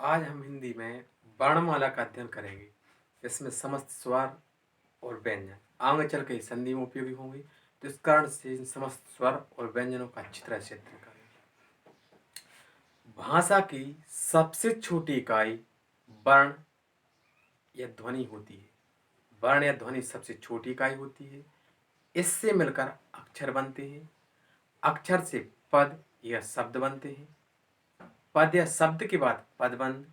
आज हम हिंदी में वर्णमाला का अध्ययन करेंगे। इसमें समस्त स्वर और व्यंजन आगे चल के संधि में उपयोगी होंगे, तो इस कारण से इन समस्त स्वर और व्यंजनों का अच्छी तरह से अध्ययन करेंगे। भाषा की सबसे छोटी इकाई वर्ण या ध्वनि होती है। वर्ण या ध्वनि सबसे छोटी इकाई होती है। इससे मिलकर अक्षर बनते हैं। अक्षर से पद या शब्द बनते हैं। पद या शब्द के बाद पदबंध,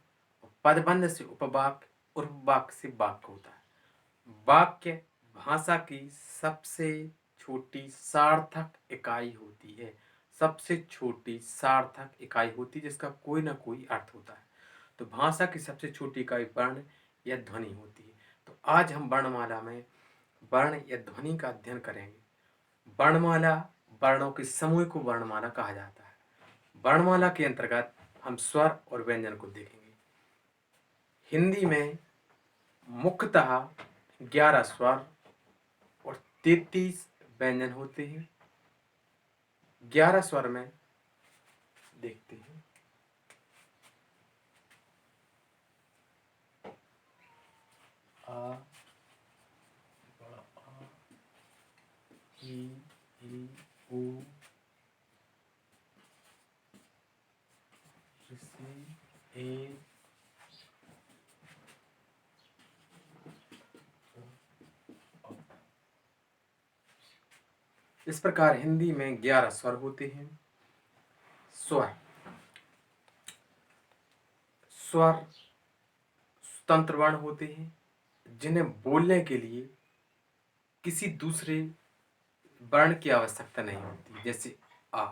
पदबंध से उपवाक्य और उपवाक्य से वाक्य होता है। वाक्य भाषा की सबसे छोटी सार्थक इकाई होती है। सबसे छोटी सार्थक इकाई होती है जिसका कोई ना कोई अर्थ होता है। तो भाषा की सबसे छोटी इकाई वर्ण या ध्वनि होती है। तो आज हम वर्णमाला में वर्ण या ध्वनि का अध्ययन करेंगे। वर्णमाला वर्णों के समूह को वर्णमाला कहा जाता है। वर्णमाला के अंतर्गत हम स्वर और व्यंजन को देखेंगे। हिंदी में मुख्यतः 11 स्वर और 33 व्यंजन होते हैं। 11 स्वर में देखते हैं। आ, बड़ा आ, ई, ऊ, ऋषि, ए, इस प्रकार हिंदी में 11 स्वर होते हैं। स्वर स्वर स्वतंत्र वर्ण होते हैं जिन्हें बोलने के लिए किसी दूसरे वर्ण की आवश्यकता नहीं होती, जैसे आ।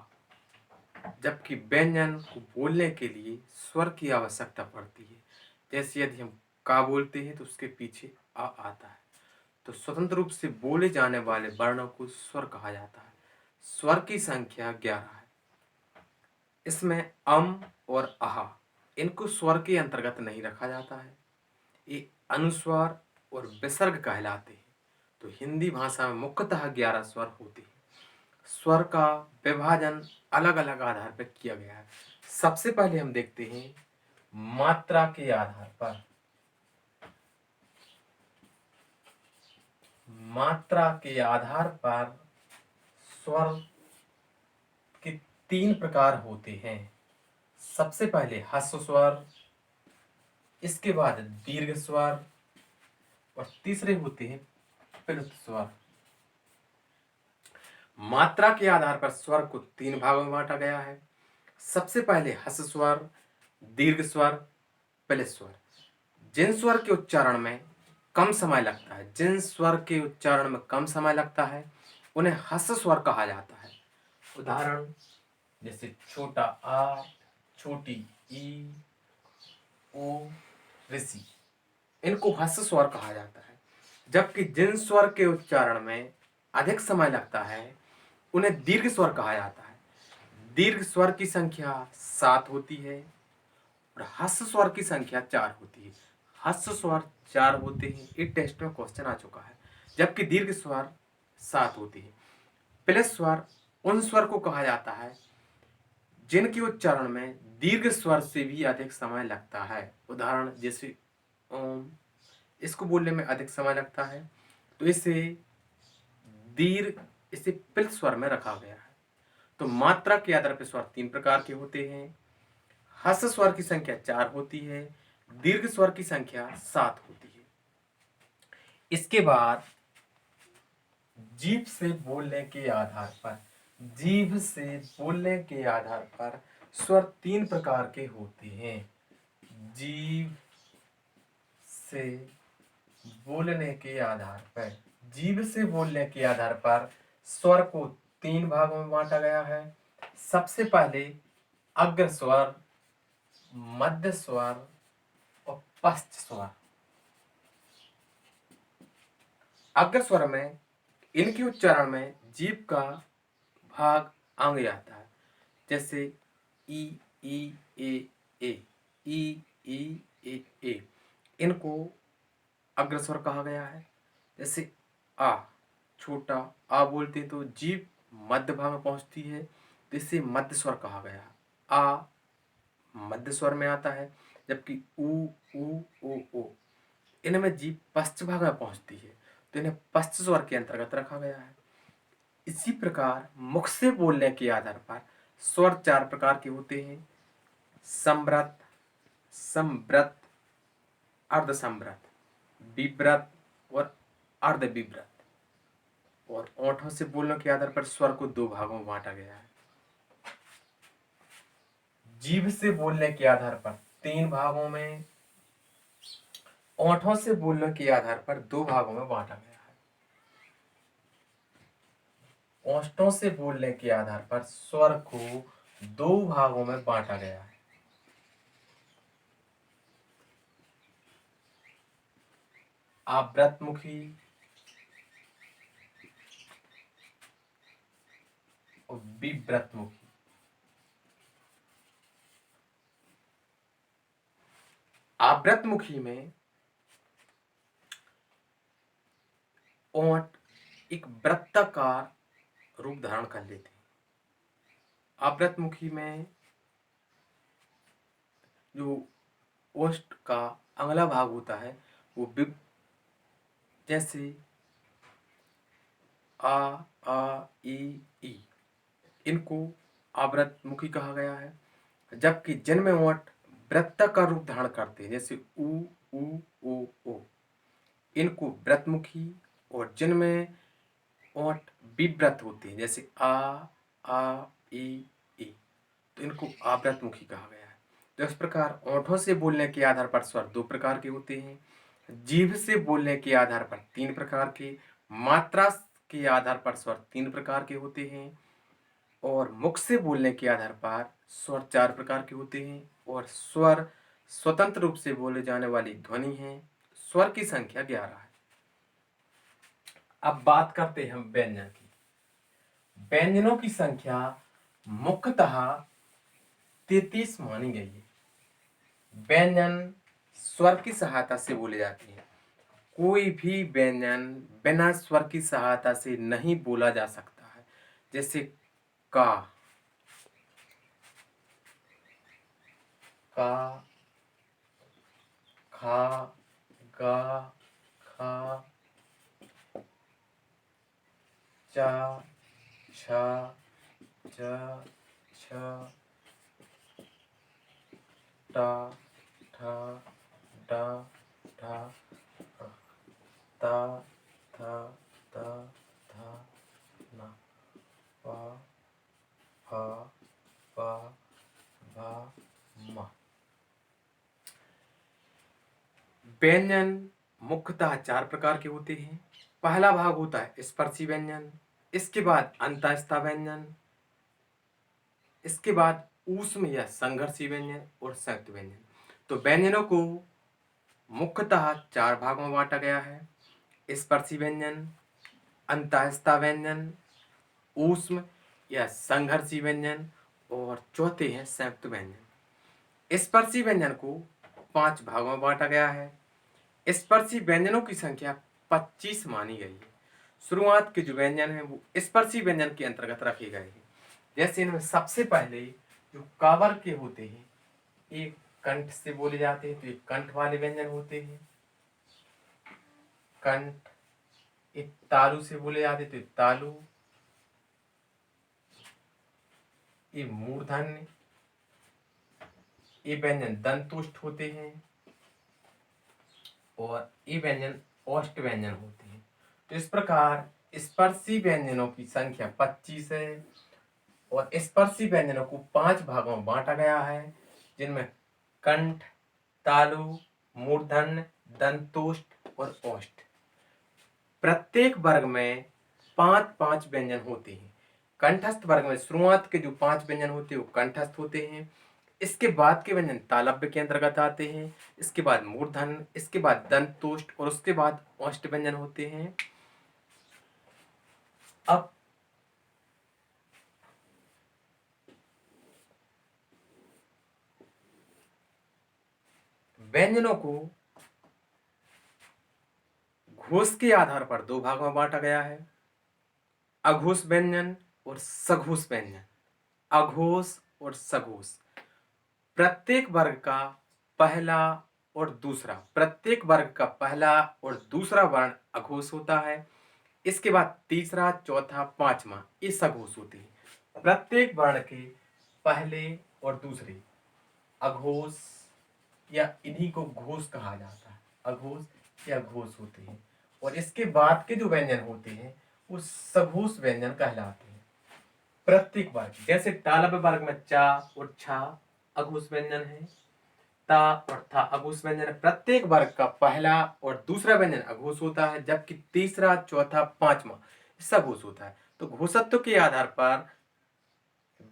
जबकि व्यंजन को बोलने के लिए स्वर की आवश्यकता पड़ती है। जैसे यदि हम का बोलते हैं तो उसके पीछे आ आता है। तो स्वतंत्र रूप से बोले जाने वाले वर्णों को स्वर कहा जाता है। स्वर की संख्या 11 है। इसमें अम और आहा इनको स्वर के अंतर्गत नहीं रखा जाता है। ये अनुस्वार और विसर्ग कहलाते हैं। तो हिंदी भाषा में मुख्यतः 11 स्वर होते हैं। स्वर का विभाजन अलग अलग आधार पर किया गया है। सबसे पहले हम देखते हैं मात्रा के आधार पर। मात्रा के आधार पर स्वर के 3 प्रकार होते हैं। सबसे पहले ह्रस्व स्वर, इसके बाद दीर्घ स्वर और तीसरे होते हैं प्लुत स्वर। मात्रा के आधार पर स्वर को 3 भागों में बांटा गया है। सबसे पहले ह्रस्व स्वर, दीर्घ स्वर, प्लुत स्वर। जिन स्वर के उच्चारण में कम समय लगता है, जिन स्वर के उच्चारण में कम समय लगता है उन्हें ह्रस्व स्वर कहा जाता है। उदाहरण जैसे छोटा आ, छोटी ई, ओ, ऋषि, इनको ह्रस्व स्वर कहा जाता है। जबकि जिन स्वर के उच्चारण में अधिक समय लगता है उन्हें दीर्घ स्वर कहा जाता है। दीर्घ स्वर की संख्या 7 होती है और ह्रस्व स्वर की संख्या 4 होती है। ह्रस्व स्वर 4 होते हैं, एक टेस्ट में क्वेश्चन आ चुका है, जबकि दीर्घ स्वर 7 होती है। प्लस स्वर उन स्वर को कहा जाता है जिनके उच्चारण में दीर्घ स्वर से भी अधिक समय लगता है। उदाहरण जैसे ओम, इसको बोलने में अधिक समय लगता है तो इसे प्लस स्वर में रखा गया है। तो मात्रा के आधार पर स्वर 3 प्रकार के होते हैं। ह्रस्व स्वर की संख्या 4 होती है, दीर्घ स्वर की संख्या 7 होती है। इसके बाद जीभ से बोलने के आधार पर, जीभ से बोलने के आधार पर स्वर 3 प्रकार के होते हैं। जीभ से बोलने के आधार पर, जीभ से बोलने के आधार पर स्वर को 3 भागों में बांटा गया है। सबसे पहले अग्र स्वर, मध्य स्वर और पश्च स्वर। अग्र स्वर में इनके उच्चारण में जीभ का भाग आगे आता है, जैसे ई, ए, ए। इनको अग्र स्वर कहा गया है। जैसे आ, छोटा आ बोलते हैं तो जीभ मध्य भाग में पहुंचती है, तो इसे मध्य स्वर कहा गया है। आ मध्य स्वर में आता है। जबकि ऊ ऊ ओ ओ इनमें जीभ पश्च भाग में पहुंचती है, तो इन्हें पश्च स्वर के अंतर्गत रखा गया है। इसी प्रकार मुख से बोलने के आधार पर स्वर 4 प्रकार के होते हैं: संव्रत, संवृत, अर्धसंवृत, विव्रत और अर्धविव्रत। और ओंठों से बोलने के आधार पर स्वर को 2 भागों में बांटा गया है। जीभ से बोलने के आधार पर 3 भागों में, ओंठों से बोलने के आधार पर 2 भागों में बांटा गया है। ओंठों से बोलने के आधार पर स्वर को 2 भागों में बांटा गया है। आवृतमुखी और विव्रतमुखी। आवृतमुखी में ओंठ एक वृत्ताकार रूप धारण कर लेते हैं। आवृतमुखी में जो ओष्ठ का अगला भाग होता है वो जैसे आ ई इनको आवृतमुखी कहा गया है। जबकि जिनमें ओंठ वृत्ताकार रूप धारण करते हैं जैसे ऊ ओ इनको व्रतमुखी, और जिनमें ओंठ विव्रत होते हैं जैसे ई तो इनको आवृतमुखी कहा गया है। तो इस प्रकार ओंठों से बोलने के आधार पर स्वर 2 प्रकार के होते हैं, जीभ से बोलने के आधार पर 3 प्रकार के, मात्रा के आधार पर स्वर 3 प्रकार के होते हैं, और मुख से बोलने के आधार पर स्वर 4 प्रकार के होते हैं। और स्वर स्वतंत्र रूप से बोले जाने वाली ध्वनि है। स्वर की संख्या 11 है। अब बात करते हैं हम व्यंजन की। व्यंजनों की संख्या मुख्यतः 33 मानी गई है। व्यंजन स्वर की सहायता से बोले जाते हैं। कोई भी व्यंजन बिना स्वर की सहायता से नहीं बोला जा सकता है। जैसे का, खा, गा, खा, चा, छा, च, छ, टा, ठा, डा, ढा, ता, था, ता, था, ना, पा, फा, पा, भा, मा। व्यंजन मुख्यतः 4 प्रकार के होते हैं। पहला भाग होता है स्पर्शी व्यंजन, इसके बाद अंतःस्था व्यंजन, इसके बाद ऊष्म या संघर्षी व्यंजन और संयुक्त व्यंजन। तो व्यंजनों को मुख्यतः 4 भागों में बांटा गया है: स्पर्शी व्यंजन, अंतःस्था व्यंजन, ऊष्म या संघर्षी व्यंजन, और चौथे हैं संयुक्त व्यंजन। स्पर्शी व्यंजन को 5 भागों में बांटा गया है। स्पर्शी व्यंजनों की संख्या 25 मानी गई है। शुरुआत के जो व्यंजन हैं वो स्पर्शी व्यंजन के अंतर्गत रखे गए हैं। जैसे इनमें सबसे पहले जो कावर के होते हैं, एक कंठ से बोले जाते हैं, तो एक कंठ वाले व्यंजन होते हैं। कंठ। एक तालु से बोले जाते हैं, तो एक तालु। ये मूर्धन्य। ये व्यंजन दंतुष्ट होते हैं, और ये व्यंजन ओष्ठ व्यंजन होते हैं। तो इस प्रकार स्पर्शी व्यंजनों की संख्या 25 है, और स्पर्शी व्यंजनों को 5 भागों में बांटा गया है, जिनमें कंठ, तालु, मूर्धन्य, दंतोष्ठ और ओष्ठ। प्रत्येक वर्ग में 5-5 व्यंजन होते हैं। कंठस्थ वर्ग में शुरुआत के जो 5 व्यंजन होते हैं वो कंठस्थ होते हैं। इसके बाद के व्यंजन तालव्य के अंतर्गत आते हैं। इसके बाद मूर्धन्य, इसके बाद दंतोष्ठ और उसके बाद ओष्ठ व्यंजन होते हैं। अब व्यंजनों को घोष के आधार पर 2 भागों में बांटा गया है: अघोष व्यंजन और सघोष व्यंजन। अघोष और सघोष। प्रत्येक वर्ग का पहला और दूसरा, प्रत्येक वर्ग का पहला और दूसरा वर्ण अघोष होता है। इसके बाद तीसरा, चौथा, पांचवा ये सघोष होते हैं। प्रत्येक वर्ण के पहले और दूसरे अघोष या इन्हीं को घोष कहा जाता है, अघोष या घोष होते हैं। और इसके बाद के जो व्यंजन होते हैं वो सघोष व्यंजन कहलाते हैं। प्रत्येक वर्ग, जैसे तालव्य वर्ग में चा और छा अघोष व्यंजन है, ता और था अघोष व्यंजन है। प्रत्येक वर्ग का पहला और दूसरा व्यंजन अघोष होता है, जबकि तीसरा, चौथा, पांचवा सघोष होता है। तो घोषत्व के आधार पर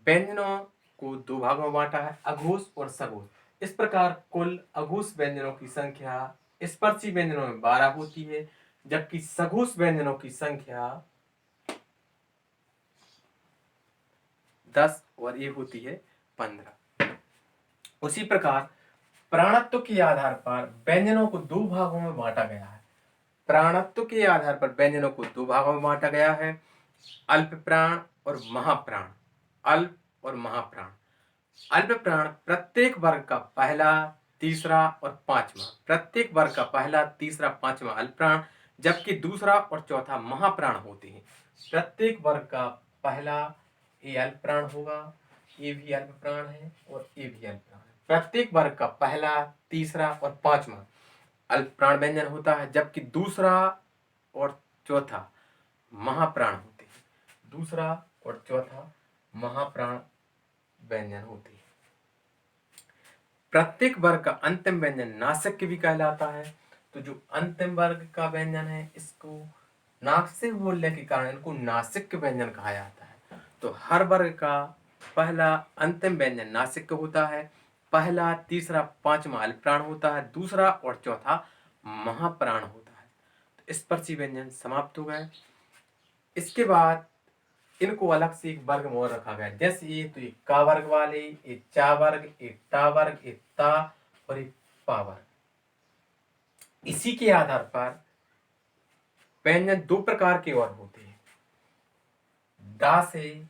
व्यंजनों को दो भागों में बांटा है, अघोष और सघोष। इस प्रकार कुल अघोष व्यंजनों की संख्या स्पर्शी व्यंजनों में 12 होती है, जबकि सघोष व्यंजनों की संख्या 10 और ये होती है 15। उसी प्रकार प्राणत्व के आधार पर व्यंजनों को दो भागों में बांटा गया है। प्राणत्व के आधार पर व्यंजनों को दो भागों में बांटा गया है, अल्प प्राण और महाप्राण। अल्प और महाप्राण। अल्प प्राण प्रत्येक वर्ग का पहला, तीसरा और पांचवा, प्रत्येक वर्ग का पहला, तीसरा, पांचवा अल्प प्राण, जबकि दूसरा और चौथा महाप्राण होते हैं। प्रत्येक वर्ग का पहला ये अल्प प्राण होगा, ये भी अल्प प्राण है और ये भी अल्प प्राण है। प्रत्येक वर्ग का पहला, तीसरा और पांचवा अल्प प्राण व्यंजन होता है, जबकि दूसरा और चौथा महाप्राण होते हैं। दूसरा और चौथा महाप्राण व्यंजन होते हैं। प्रत्येक वर्ग का अंतिम व्यंजन नासिक भी कहलाता है। तो जो अंतिम वर्ग का व्यंजन है इसको नासिक बोलने के कारण इनको नासिक व्यंजन कहा जाता है। तो हर वर्ग का पहला अंतिम व्यंजन नासिक होता है, पहला, तीसरा, पांचवा अल्प प्राण होता है, दूसरा और चौथा महाप्राण होता है। तो स्पर्शी व्यंजन समाप्त हो गए। इसके बाद इनको अलग से एक वर्ग में और रखा गया, जैसे ये तो एक का वर्ग वाले, एक चा वर्ग, एक टा वर्ग, एक ता और एक पा वर्ग। इसी के आधार पर व्यंजन दो प्रकार के और होते हैं। डा से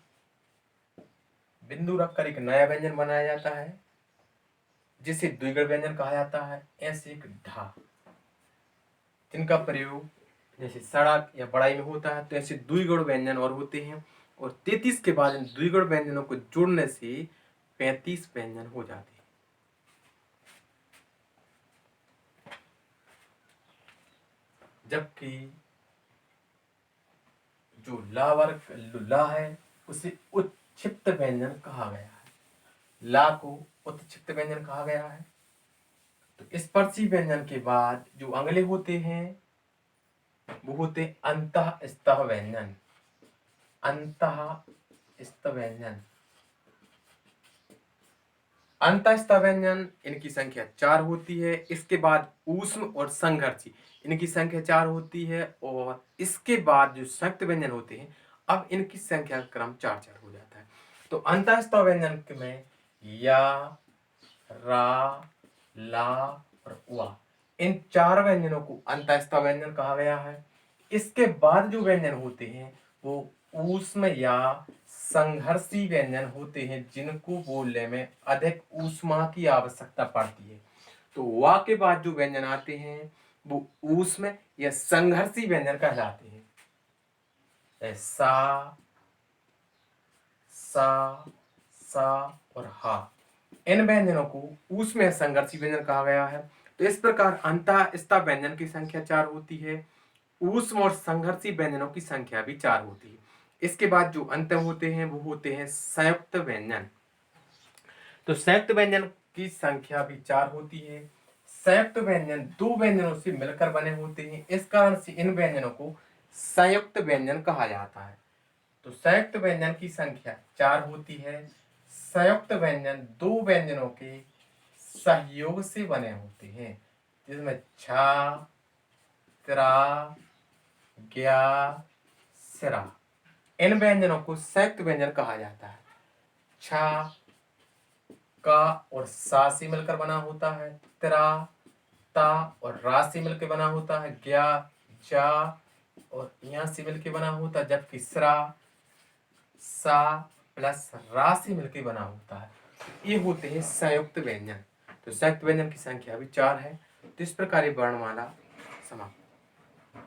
बिंदु रखकर एक नया व्यंजन बनाया जाता है जिसे द्विगुण व्यंजन कहा जाता है। ऐसे एक ढा जिनका प्रयोग जैसे सड़क या बड़ाई में होता है, तो ऐसे द्विगुण व्यंजन और होते हैं। और 33 के बाद इन द्विगुण व्यंजनों को जोड़ने से 35 व्यंजन हो जाते हैं। जबकि जो ला वर्ग ला है उसे उत्क्षिप्त व्यंजन कहा गया है। ला को उत्क्षिप्त व्यंजन कहा गया है। तो स्पर्शी व्यंजन के बाद जो अगले होते हैं वो होते अंतःस्थ व्यंजन। अंतःस्थ व्यंजन, अंतःस्थ व्यंजन इनकी संख्या 4 होती है। इसके बाद ऊष्म और संघर्षी इनकी संख्या 4 होती है। और इसके बाद जो संयुक्त व्यंजन होते हैं अब इनकी संख्या का क्रम 4-4 हो जाता है। तो अंतःस्थ व्यंजन में या, रा, ला और वा इन चार व्यंजनों को अंतःस्थ व्यंजन कहा गया है। इसके बाद जो व्यंजन होते हैं वो ऊष्म या संघर्षी व्यंजन होते हैं, जिनको बोलने में अधिक ऊष्मा की आवश्यकता पड़ती है। तो वा के बाद जो व्यंजन आते हैं वो ऊष्म या संघर्षी व्यंजन कहलाते हैं। सा, सा, सा और हा इन व्यंजनों को ऊष्म या संघर्षी व्यंजन कहा गया है। तो इस प्रकार अंतःस्थ व्यंजन की संख्या 4 होती है, ऊष्म और संघर्षी व्यंजनों की संख्या भी 4 होती है। इसके बाद जो अंतिम होते हैं वो होते हैं संयुक्त व्यंजन। तो संयुक्त व्यंजन की संख्या भी 4 होती है। संयुक्त व्यंजन दो व्यंजनों से मिलकर बने होते हैं, इस कारण से इन व्यंजनों को संयुक्त व्यंजन कहा जाता है। तो संयुक्त व्यंजन की संख्या 4 होती है। संयुक्त व्यंजन दो व्यंजनों के सहयोग से बने होते हैं, जिसमें छा, त्रा, ज्ञा, सिरा इन व्यंजनों को संयुक्त व्यंजन कहा जाता है। छा का और सा से मिलकर बना होता है, त्रा, ता और रा से मिलकर बना होता है, ज्ञा, जा और यहाँ से मिलकर बना होता है, जबकि सिरा सा प्लस रा से मिलकर बना होता है। ये होते हैं संयुक्त व्यंजन। तो संयुक्त व्यंजन की संख्या भी 4 है। तो इस प्रकार ये वर्णमाला समाप्त।